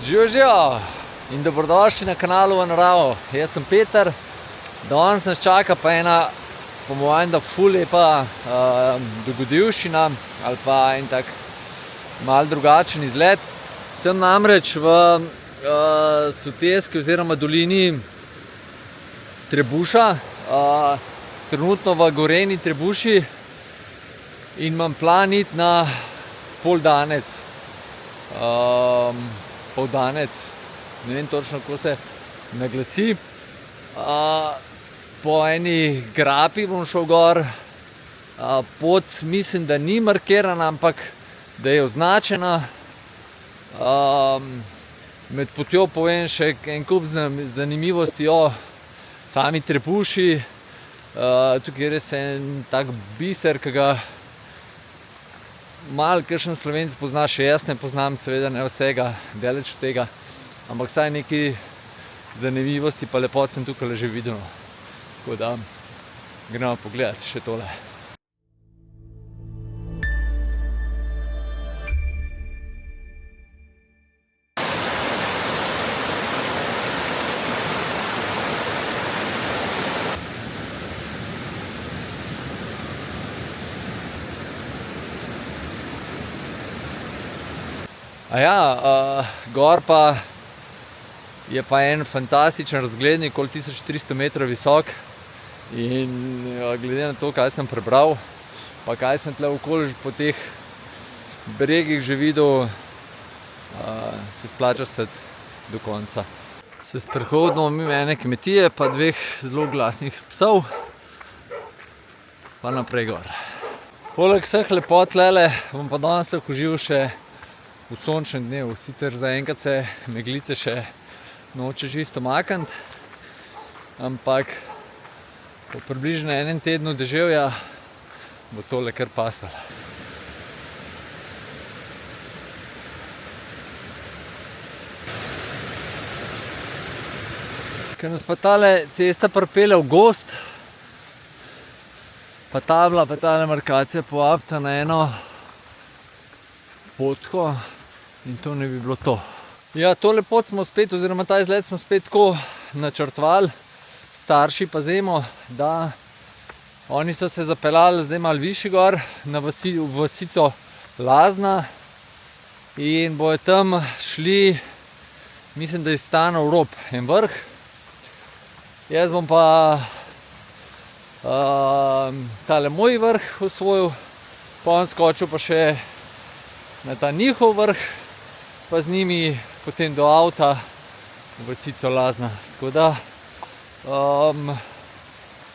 Živijo in dobrodošli na kanalu V naravo. Jaz sem Peter, danes nas čaka pa ena, po mojem, da ful lepa dogodivščina ali pa en tak mal drugačen izlet. Sem namreč v soteski oziroma dolini Trebuša, trenutno v Goreni Trebuši in imam plan iti na poldanec. Poldanec, ne vem točno, kako se naglasi. Po eni grapi bom šel gor. Pot mislim, da ni markirana, ampak da je označena. Med potjo povem še en kup zanimivosti o sami Trebuši. Tukaj je res en tak biser, ki ga malo kakšen Slovenec pozna, še jaz ne poznam, seveda ne vsega, daleč od tega, ampak vsaj nekaj zanimivosti pa lepot sem tukaj že videl. Tako da gremo pogledati še tole. Gor pa je pa en fantastičen razglednik, okoli 1300 metrov visok, in glede na to, kaj sem prebral, pa kaj sem tle okoli po teh bregih že videl, se splača stati do konca. Se sprehodimo mimo ene kmetije pa dveh zelo glasnih psov, pa naprej gor. Poleg vseh lepot tlele bom pa danes lahko užival še v sončnem dnevu. Sicer zaenkrat se meglice še noče čisto makniti, ampak po približno enem tednu deževja bo tole kar pasalo. Ker nas pa tale cesta pripelje v gozd, pa tabla, pa tale markacija povabita na eno potko, in to ne bi bilo to. Ja, tole pot smo spet, oziroma ta izlet smo spet tako načrtovali, starši pa zemo, da oni so se zapeljali zdaj malo višje gor, v vasico Lazna, in bojo tam šli, mislim, da iz Stana v rob, en vrh. Jaz bom pa tale moj vrh osvojil, pa skočil pa še na ta njihov vrh, pa z njimi potem do avta v vasico Lazna. Tako da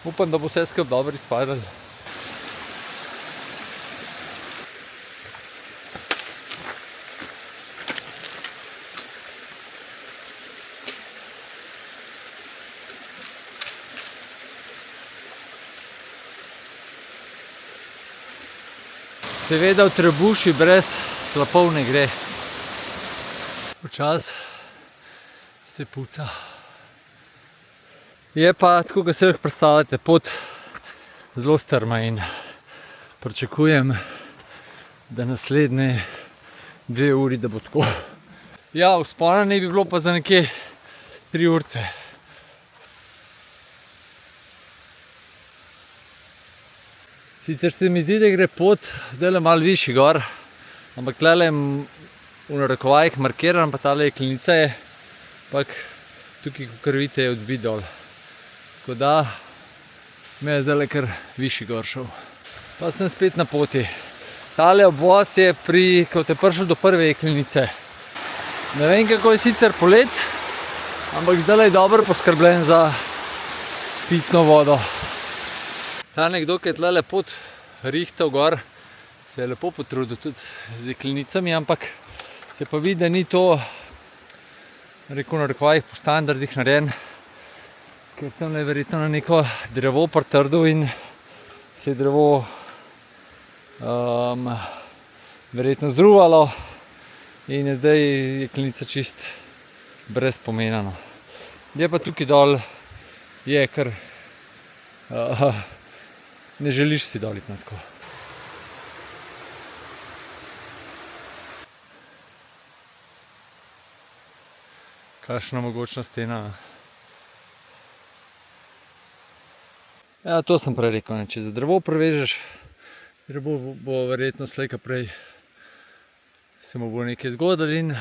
upam, da bo vse skupaj dobro izpadalo. Seveda v Trebuši brez slapov ne gre. Včasih se puca. Je pa, tako kot si lahko predstavljate, pot zelo strma in pričakujem, da naslednje 2 uri, da bo tako. Ja, vzpona naj bi bilo pa za nekje 3 urce. Sicer se mi zdi, da gre pot zdajle malo višji gor, ampak tlele je v narekovajih markiran, pa tale jeklenica je, ampak tukaj, kakor vidite, je odbit dol. Tako da me je zdajle kar višji gor šel. Pa sem spet na poti. Tale obvoz je ko te prišel do prve jeklenice. Ne vem, kako je sicer polet, ampak zdajle je dobro poskrbljen za pitno vodo. Ta nekdo, ki je tlele pot rihtal gor, se je lepo potrudil tudi z jeklenicami, ampak se pa vidi, da ni to, rekel na rekovajih, po standardih narejen, ker tam je verjetno na neko drevo pritrdil in se je drevo verjetno zruvalo in je zdaj jeklenica čist brez pomena. Je pa tukaj dol, je kar ne želiš si dol iti na tako. Kakšna mogočna stena. Ja, to sem prej rekel, ne. Če za drevo prevežeš, drevo bo verjetno slej ko prej se mu bo nekaj zgodilo in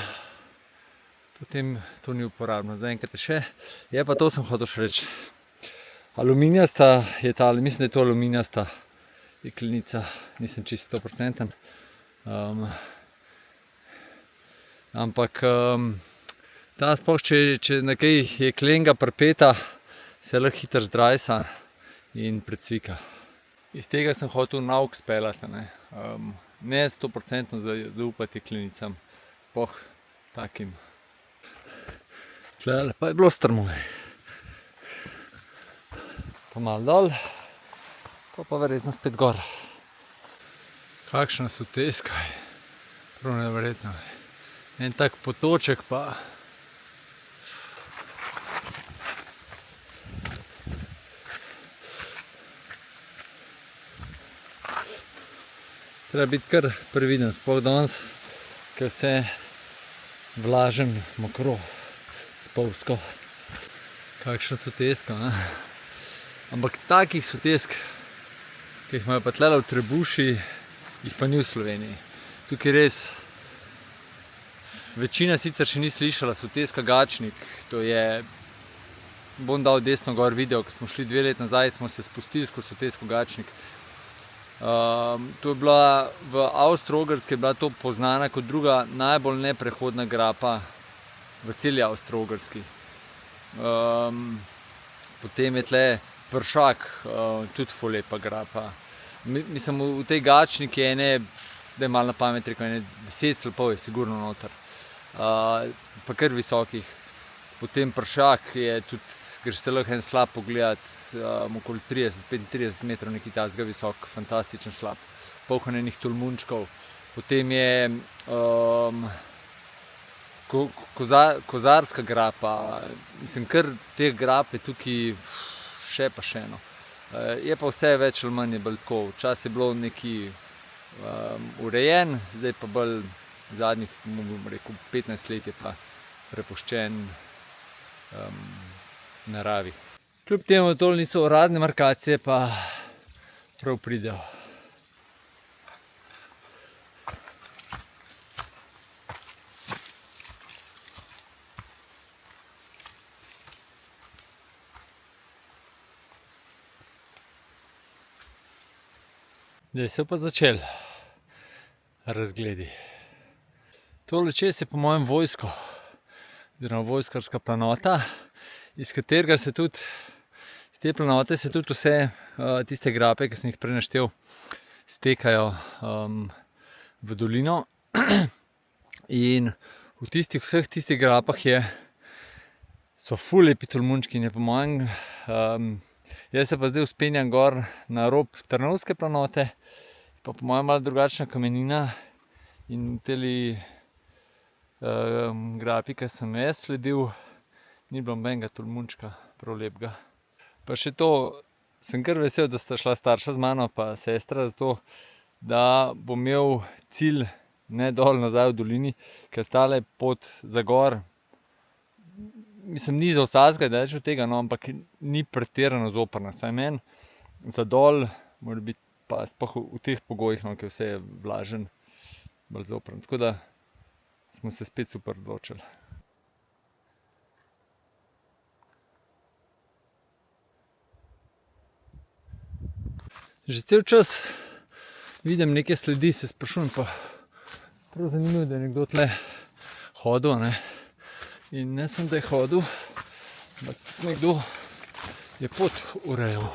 potem to ni uporabno. Zaenkrat je še. Je pa to sem hotel še reči. Aluminijasta je ta, mislim, da je to aluminijasta jeklenica, nisem čisto 100%. Ampak ta sploh, če na kaj jeklenega pripeta, se lahko hitro zdrajsa in precvika. Iz tega sem hotel nauk speljati, ne. Ne 100% zaupati jeklenicam, sploh takim. Tlele pa je bilo strmo. Pa malo dol, pa verjetno spet gor. Kakšna soteska je, prav neverjetno. En tak potoček pa. Treba biti kar previden, sploh danes, ker vse vlažen, mokro, spolzko. Kakšna soteska, ne? Ampak takih sotesk, ki jih imajo pa tlele v Trebuši, jih pa ni v Sloveniji. Tukaj res, večina sicer še ni slišala, soteska Gačnik, to je, bom dal desno gor video, ko smo šli 2 leti nazaj, smo se spustili skozi sotesko Gačnik. To je bila, v Avstro-Ogrski je bila to poznana kot druga najbolj neprehodna grapa v celi Avstro-Ogrski. Potem je tle Pršak, tudi ful lepa grapa. Mislim, v tej Gačnik je ene, zdaj malo na pamet rekel, ene 10 slapov je sigurno noter. Pa kar visokih. Potem Pršak je tudi, greste lahko en slap pogledat, okoli 30-35 metrov, nekaj takega visok, fantastičen slap. Poln enih tolmunčkov. Potem je Kozarska grapa, mislim, kar teh grap je tukaj še pa še eno. Je pa vse več ali manj je bolj tako, včasih je bilo nekaj urejen, zdaj pa bolj zadnjih, bom rekel, 15 let je pa prepuščen naravi. Kljub temu, da to niso uradne markacije, pa prav pridejo. Zdaj so pa začeli razgledi. Tole čez je po mojem vojsko, oziroma vojskarska planota, iz katerega se tudi, iz te planote se tudi vse tiste grape, ki sem jih prej naštel, stekajo v dolino. In v vseh tistih grapah so ful lepi tolmunčki in je po mojem, jaz se pa zdaj vzpenjam gor na rob Trnovske planote, pa po mojem malo drugačna kamenina in teli grapi, ki sem jaz sledil, ni bilo nobenega tolmunčka prav lepega. Pa še to, sem kar vesel, da sta šla starša z mano pa sestra, zato da bom imel cilj ne dol nazaj v dolini, ker tale pot za gor, mislim, ni za vsakega daleč od tega, no, ampak ni pretirano zoprna. Saj meni za dol mora biti pa sploh v teh pogojih, no, ker vse je vlažen, bolj zoprno. Tako da smo se spet super odločili. Že cel čas vidim neke sledi, se sprašujem pa, prav zanimivo, da je nekdo tle hodil, ne. In ne samo, da je hodil, ampak nekdo je pot urejal.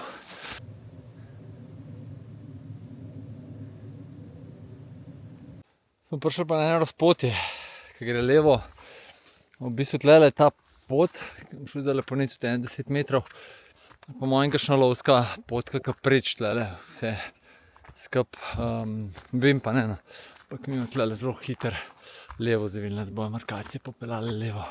Smo prišli pa na eno razpotje, ki gre levo. V bistvu tlele ta pot, ki bom šel zdajle po njej tudi 10 metrov, po mojem kakšna lovska potka, ki preč tlele vse skup. Vem pa ne, no, ampak mi bomo tlele zelo hitro levo zavili, nas bojo markacije popeljale levo.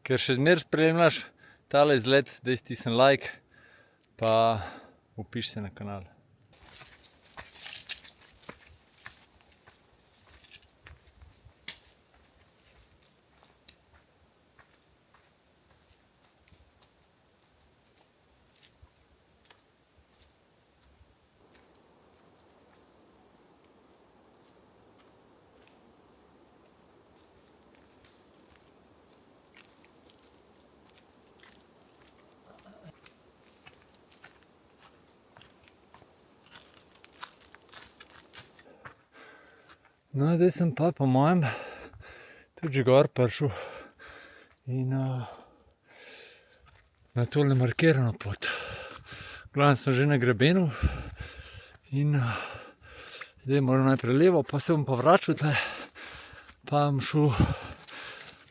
Ker še zmeraj spremljaš tale izlet, daj stisni like, pa vpiši se na kanal. No, zdaj sem pa po mojem tudi že gor prišel in na tole markirano pot. Glavno sem že na grebenu in zdaj moram najprej levo, pa se bom pa vračal tle, pa bom šel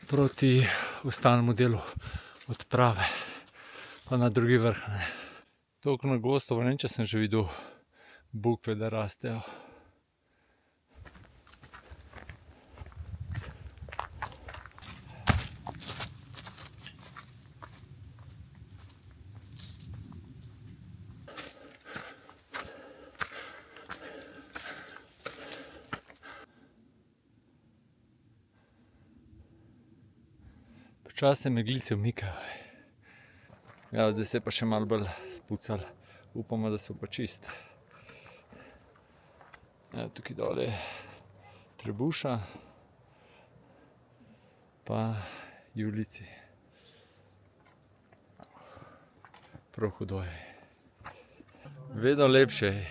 proti ostalemu delu odprave, pa na drugi vrh. Toliko na gosto, ne vem, če sem že videl bukve, da rastejo. Počasi se meglice umikajo. Ja, zdaj se je pa še malo bolj spucal. Upamo, da so pa čist. Ja, tukaj dole je trebuša, pa julici. Prav hudo je. Vedno lepše je.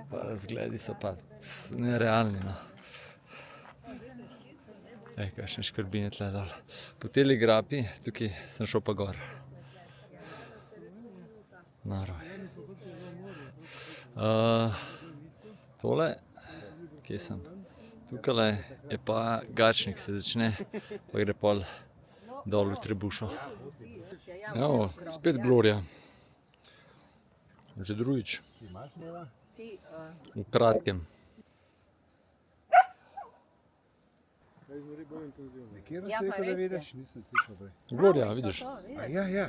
Pa razgledi so pa nerealni, no. Kakšne škrbine tle dol. Po teli grapi, tukaj sem šel pa gor. Naroj. Tole, kje sem? Tukajle je pa Gačnik, se začne, pa gre pol dol v trebušo. Evo, spet Glorija. Že drugič. V kratkem. Nekje si rekel, da vidiš, nisem slišal prej. Glorija, vidiš. Ja.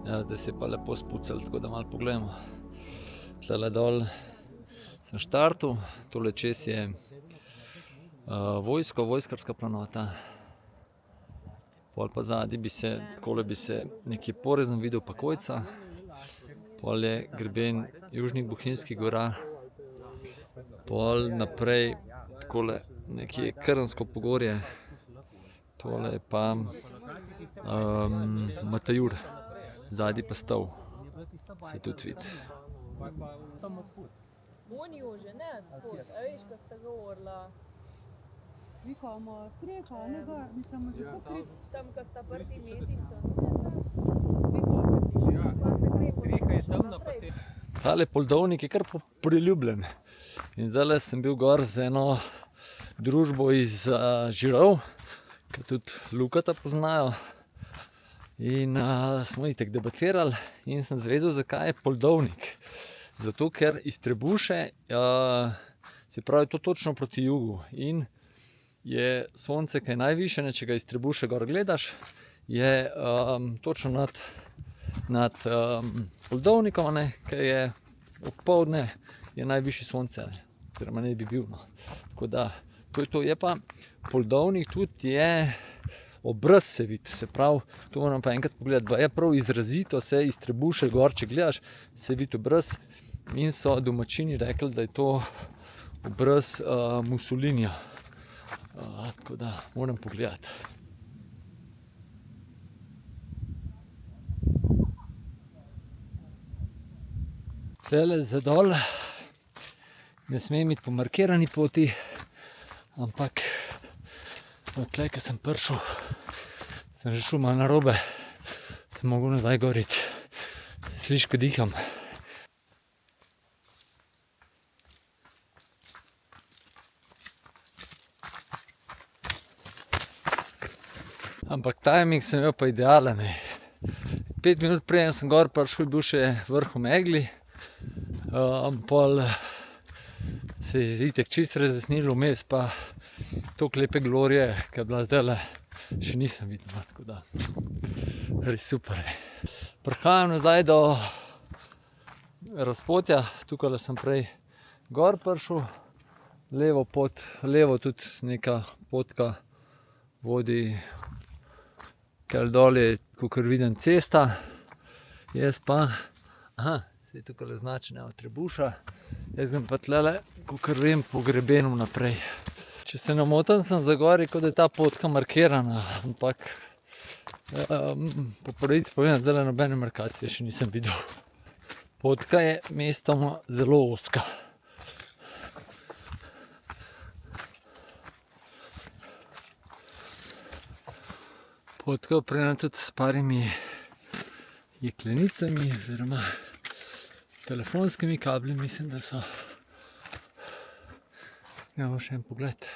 Ja, zdaj se je pa lepo spucal, tako da malo pogledamo. Tlele dol sem štartal, tole čez je vojsko, vojskarska planota. Pol pa zadnji bi se, takole bi se nekje porezno videl Pakojca. Pol je greben Južnih Bohinjskih gora. Pol naprej takole nekje Krnsko pogorje. Tole je pa Matajur. Zadnji pa Stol, se tudi vidi. Oni že ne, spod, a veš, ko sta govorila. Vikamo, streha, ne gor, mislim, že pokrit. Tam, ko sta prti meti, sta. Streha je temna, pa se... Tale Poldovnik je kar priljubljen. In zdajle sem bil gor z eno družbo iz Žirov, ki tudi Lukata poznajo. In smo itek debatirali in sem zvedel, zakaj je Poldovnik. Zato, ker iz Trebuše, se pravi to točno proti jugu in je sonce, ki je najvišje, če ga iz Trebuše gor gledaš, je točno nad Poldovnikom, ki je opoldne, je najvišje sonce, oziroma ne bi bil. No. Tako da, to je to. Je pa Poldovnik tudi je obraz se vidi, se pravi, to moram pa enkrat pogledati, je prav izrazito se iz Trebuše gor, če gledaš, se vidi obraz in so domačini rekli, da je to obraz Mussolinija. Tako da, moram pogledati. Tule za dol ne smem iti po markirani poti, ampak odtlej, ko sem prišel, sem že šel malo narobe, sem mogel nazaj gor iti. Slišiš, ko diham. Ampak timing sem imel pa idealen. 5 minut preden sem gor prišel, je bil še vrh v megli. Pol se je itek čisto razjasnilo, vmes pa toliko lepe glorije, ki je bila zdajle, še nisem videl. Tako da, res super. Prihajam nazaj do razpotja, tukaj sem prej gor prišel, levo tudi neka potka vodi, ker dol je, kakor vidim, cesta, jaz pa, se je tukaj označena Trebuša, jaz sem pa tlele, kakor vem, po grebenu naprej. Če se ne motim, sem za gori, kot da je ta potka markirana, ampak po pravici povem, zdajle nobene markacije še nisem videl. Potka je mestoma zelo ozka. Potka opremljena tudi s parimi jeklenicami oziroma telefonskimi kabli, mislim, da so. Evo še en pogled.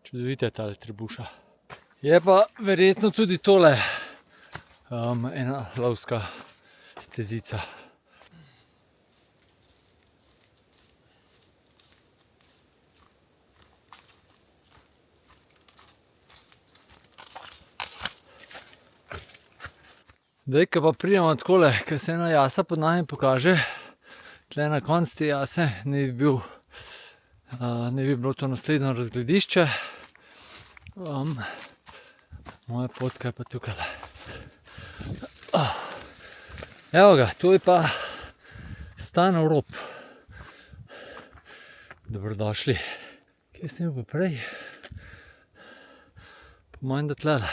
Čudovita je tale Trebuša. Je pa verjetno tudi tole ena lovska stezica. Zdaj, ko pa pridemo takole, ko se ena jasa pod nami pokaže, tle na konc te jase ne bi bilo to naslednjo razgledišče. Moja potka je pa tukaj. Evo ga, to je pa Stanov rob. Dobrodošli. Kje sem bil pa prej? Po mojem, da tlele.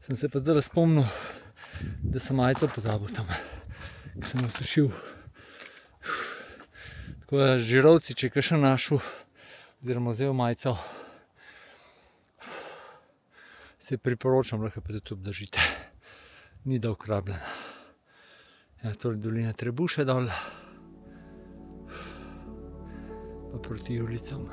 Sem se pa zdaj spomnil, da sem majico pozabil tam, ki sem jo sušil. Tako da žirovci, če je kakšen našel, oziroma vzel majico, se priporočam, lahko pa tudi obdržite. Ni dolg rabljena. Torej dolina Trebuše dol, pa proti Julicam.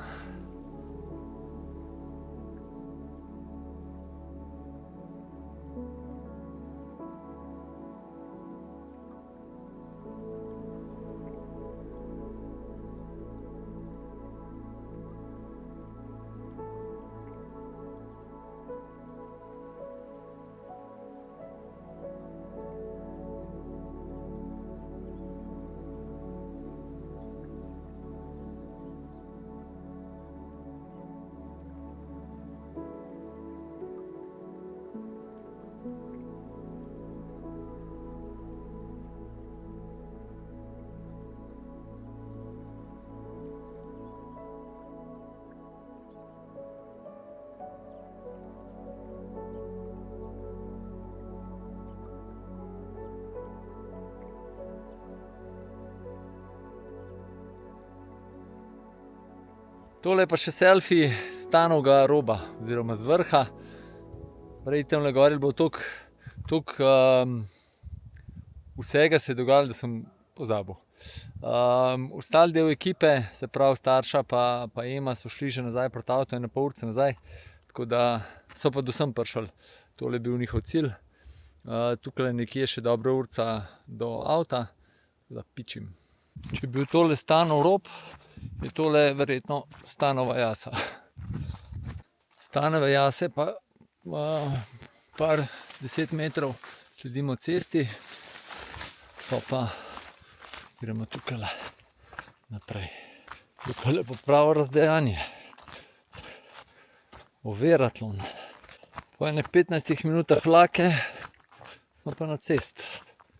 Tole je pa še selfie Stanovega roba, oziroma z vrha. Prej tamle gor je bilo toliko vsega se je dogajalo, da sem pozabil. Ostali del ekipe, se pravi starša pa Ema, so šli že nazaj proti avtu, 1,5 ure nazaj, tako da so pa do sem prišli. Tole je bil njihov cilj. Tukaj nekje še dobra urca do avta, da pičim. Če bi bil tole stanov rob, je tole verjetno stanova jasa. Stanove jase pa par 10 metrov sledimo cesti, pa gremo tukaj naprej. Tukaj je pa pravo razdejanje. Overatlon. Po 15 minutah vlake smo pa na cest.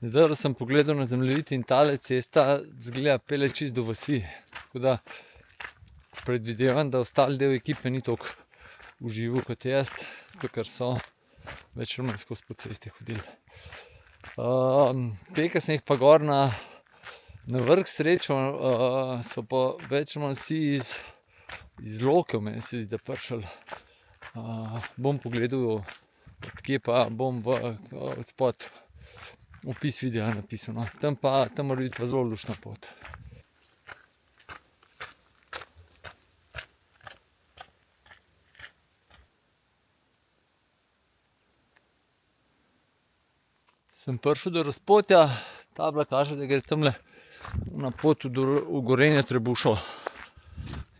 Zdaj, da sem pogledal na zemljevid in tale cesta zgleda pele čisto do vasi. Tako da predvidevam, da ostali del ekipe ni toliko užival kot jaz, zato ker so več ali manj skozi po cesti hodili. Te, ki sem jih pa gor na vrh srečal, so pa več ali manj vsi iz Loke, meni se zdi, da prišli. Bom pogledal, odkje pa bom odspod opis videa napisal. No. Tam mora biti pa zelo luštna pot. Sem prišel do razpotja, tabla kaže, da gre tamle na pot v Gorenje Trebušo.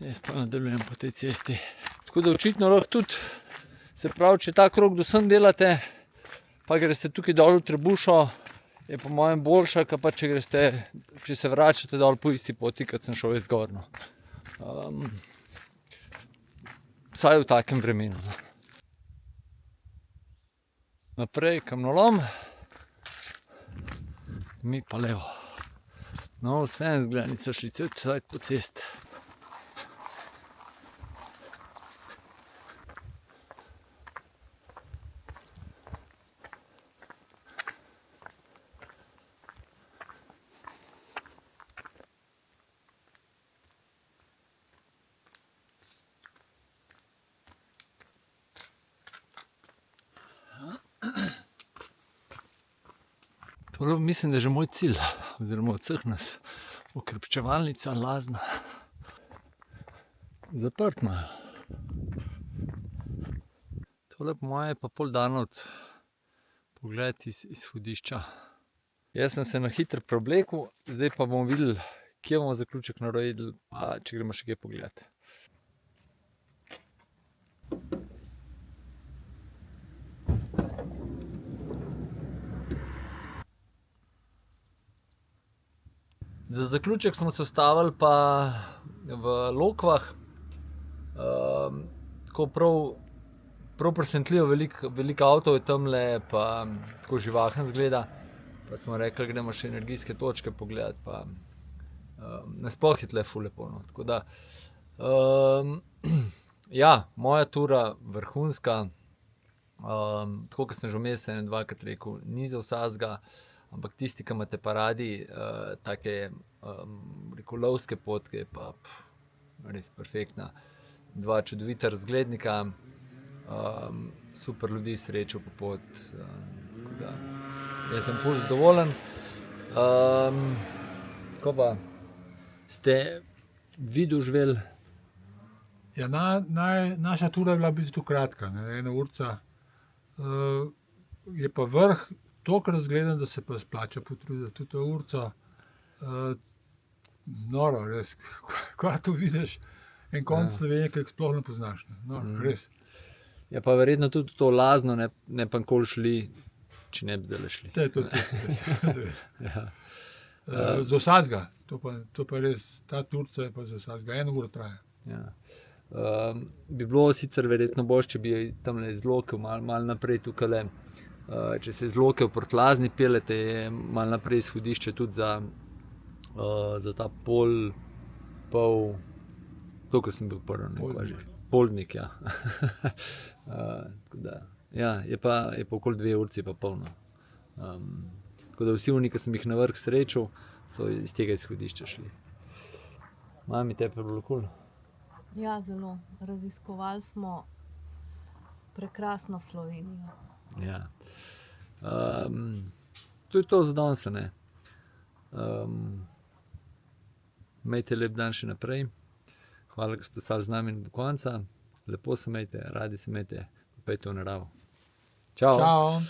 Jaz pa nadaljujem po tej cesti. Tako da očitno lahko tudi, se pravi, če ta krog do sem delate, pa greste tukaj dol v Trebušo, je po mojem boljša, kot pa če se vračate dol po isti poti, kot sem šel jaz gor. No. Vsaj v takem vremenu. No. Naprej kamnolom, mi pa levo. No, vseeno zgleda, niso šli cel čas po cesti. Tole mislim, da je že moj cilj, oziroma od vseh nas, okrepčevalnica Lazna. Zaprt imajo. Tole po moje je pa pol Danovec, pogled iz izhodišča. Jaz sem se na hitro preoblekel, zdaj pa bomo videli, kje bomo zaključek naredili, pa če gremo še kje pogledati. Za zaključek smo se ustavili pa v Lokvah. Tako prav presenetljivo veliko avtov je tamle, pa tako živahen zgleda. Pa smo rekli, gremo še energijske točke pogledati, pa nasploh je tle ful lepo. No. Tako da, ja, moja tura vrhunska. Tako kot sem že vmes dvakrat rekel, ni za vsakega. Ampak tisti, ki imate pa radi take lovske potke, pa res perfektna. Dva čudovita razglednika, super ljudi srečal po pot. Jaz sem ful zadovoljen. Tako pa, ste vi doživeli? Ja, naša tura je bila v bistvu kratka, ne, 1 urca. Je pa vrh toliko razgledan, da se pa splača potruditi. Tudi urca, noro, res, ko to vidiš, en konec Slovenije, ki jih sploh ne poznaš. Noro, res. Ja, pa verjetno tudi to Lazno ne pa nikoli šli, če ne bi zdajle šli. To je tudi. Za vsakega, to pa res, ta turca je pa za vsakega, 1 uro traja. Ja. Bi bilo sicer verjetno boljše, če bi tamle iz Loke malo naprej tukajle. Če se iz Loke v Protlazni peljete, je malo naprej izhodišče tudi za ta pol, to, ko sem bil prvi. Poldnik, ja. Tako da, ja, je pa okoli 2 urci pa polno. Tako da vsi oni, ki sem jih na vrh srečal, so iz tega izhodišča šli. Mami, tebi je bilo kul? Ja, zelo. Raziskovali smo prekrasno Slovenijo. Ja. To je to za danes, ne. Imejte lep dan še naprej. Hvala, da ste ostali z nami do konca. Lepo se imejte, radi se imejte, pa pejte v naravo. Čau! Čau!